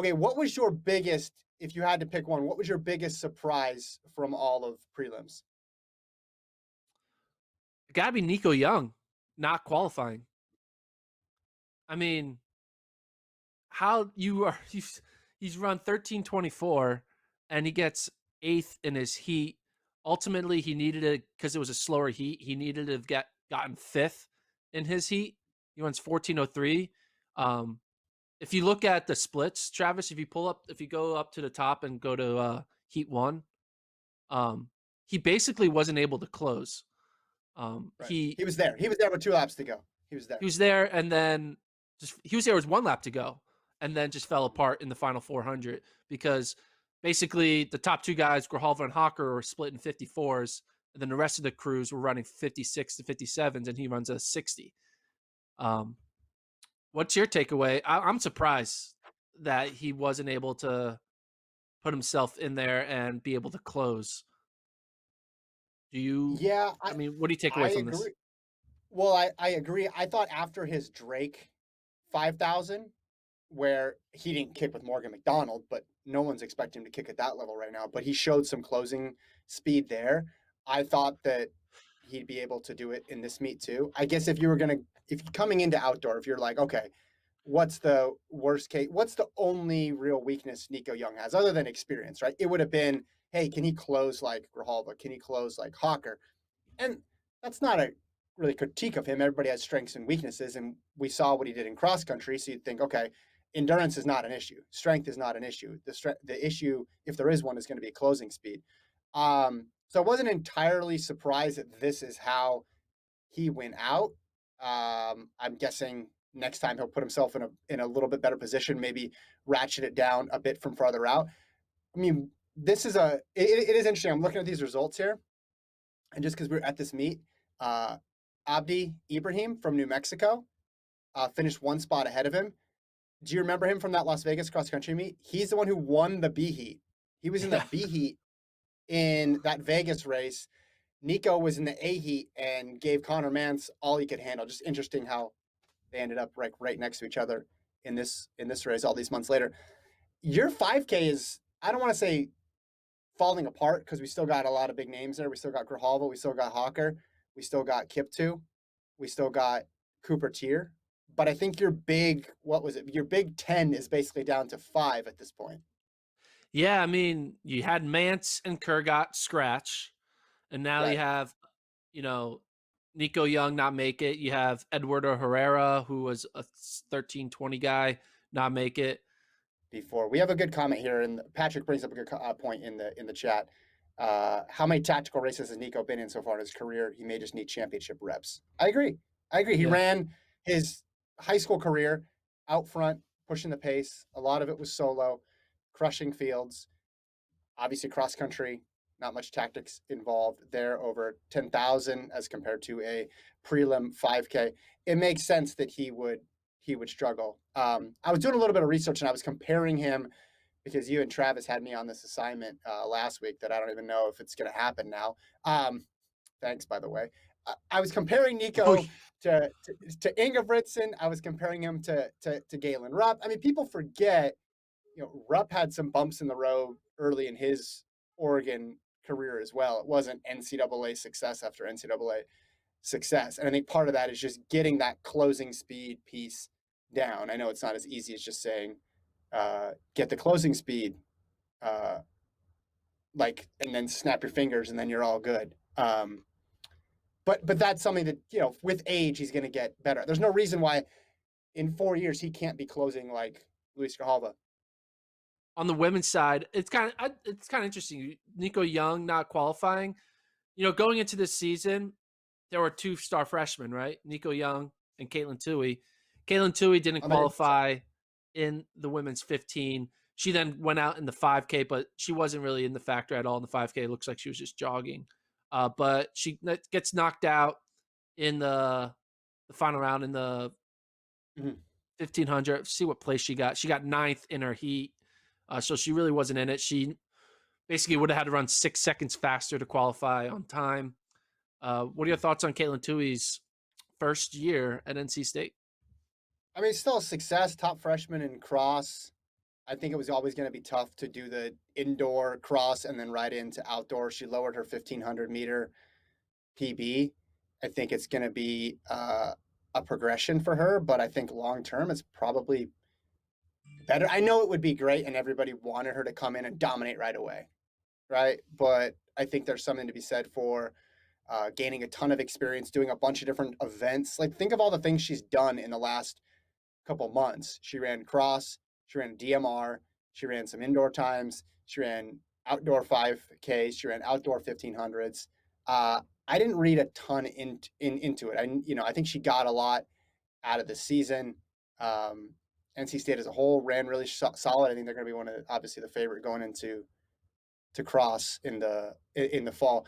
Okay, what was your biggest, if you had to pick one, what was your biggest surprise from all of prelims? It gotta be Nico Young not qualifying. I mean, how you are he's run 13:24 and he gets 8th in his heat. Ultimately, he needed it because it was a slower heat. He needed to have gotten 5th in his heat. He runs 14:03. If you look at the splits, Travis, if you go up to the top and go to heat 1, um, he basically wasn't able to close. Right. He was there. He was there with 2 laps to go. He was there. He was there, and then he was there with 1 lap to go, and then just fell apart in the final 400 because basically the top 2 guys, Grijalva and Hawker, were split in 54s, and then the rest of the crews were running 56 to 57s, and he runs a 60. Um, what's your takeaway? I'm surprised that he wasn't able to put himself in there and be able to close. Do you? Yeah, I mean, what do you take I away from this? agree. Well, I agree. I thought after his Drake 5,000, where he didn't kick with Morgan McDonald, but no one's expecting him to kick at that level right now. But he showed some closing speed there. I thought that he'd be able to do it in this meet too. I guess if you're coming into outdoor, if you're like, okay, what's the worst case? What's the only real weakness Nico Young has other than experience, right? It would have been, hey, can he close like Grijalva? Can he close like Hawker? And that's not a really critique of him. Everybody has strengths and weaknesses, and we saw what he did in cross country. So you'd think, okay, endurance is not an issue, strength is not an issue. The issue, if there is one, is going to be closing speed. So I wasn't entirely surprised that this is how he went out. I'm guessing next time he'll put himself in a little bit better position, maybe ratchet it down a bit from farther out. I mean, it is interesting. I'm looking at these results here, and just because we're at this meet, uh, Abdi Ibrahim from New Mexico finished 1 spot ahead of him. Do you remember him from that Las Vegas cross country meet? He's the one who won the B heat. He was in the B heat in that Vegas race. Nico was in the A heat and gave Connor Mance all he could handle. Just interesting how they ended up right next to each other in this race all these months later. Your 5K is, I don't want to say falling apart because we still got a lot of big names there. We still got Grijalva, we still got Hawker, we still got Kiptu, we still got Cooper Tier. But I think your big, what was it? Your big 10 is basically down to 5 at this point. Yeah, I mean, you had Mance and Kurgat scratch, and now you Right. have, you know, Nico Young not make it. You have Eduardo Herrera, who was a 13:20 guy, not make it. Before we have a good comment here, and Patrick brings up a good point in the chat. How many tactical races has Nico been in so far in his career? He may just need championship reps. I agree. He Yeah. ran his high school career out front, pushing the pace. A lot of it was solo, crushing fields. Obviously, cross country, not much tactics involved there. Over 10,000 as compared to a prelim 5K. It makes sense that he would struggle. I was doing a little bit of research and I was comparing him because you and Travis had me on this assignment last week that I don't even know if it's going to happen now. Thanks, by the way. I was comparing Oh, Nico to Ingebrigtsen. I was comparing him to Galen Rupp. I mean, people forget, Rupp had some bumps in the road early in his Oregon career as well. It wasn't NCAA success after NCAA success. And I think part of that is just getting that closing speed piece down. I know it's not as easy as just saying, get the closing speed, and then snap your fingers and then you're all good. But that's something that, with age, he's going to get better. There's no reason why in 4 years he can't be closing like Luis Grijalva. on the women's side, it's kind of interesting. Nico Young not qualifying. Going into this season, there were 2-star freshmen, right? Nico Young and Katelyn Tuohy. Katelyn Tuohy didn't qualify in the women's 15. She then went out in the 5K, but she wasn't really in the factor at all in the 5K. It looks like she was just jogging. But she gets knocked out in the final round in the 1500. See what place she got. She got 9th in her heat. So she really wasn't in it. She basically would have had to run 6 seconds faster to qualify on time. What are your thoughts on Katelyn Tuohy's first year at NC State? I mean, still a success, top freshman in cross. I think it was always going to be tough to do the indoor cross and then right into outdoor. She lowered her 1500-meter PB. I think it's going to be a progression for her, but I think long term it's probably better. I know it would be great, and everybody wanted her to come in and dominate right away, right? But I think there's something to be said for gaining a ton of experience, doing a bunch of different events. Like, think of all the things she's done in the last couple months. She ran cross, she ran DMR, she ran some indoor times, she ran outdoor 5Ks, she ran outdoor 1500s. I didn't read a ton into it. I think she got a lot out of the season. NC State as a whole ran really solid. I think they're going to be one of obviously the favorite going into to cross in the fall.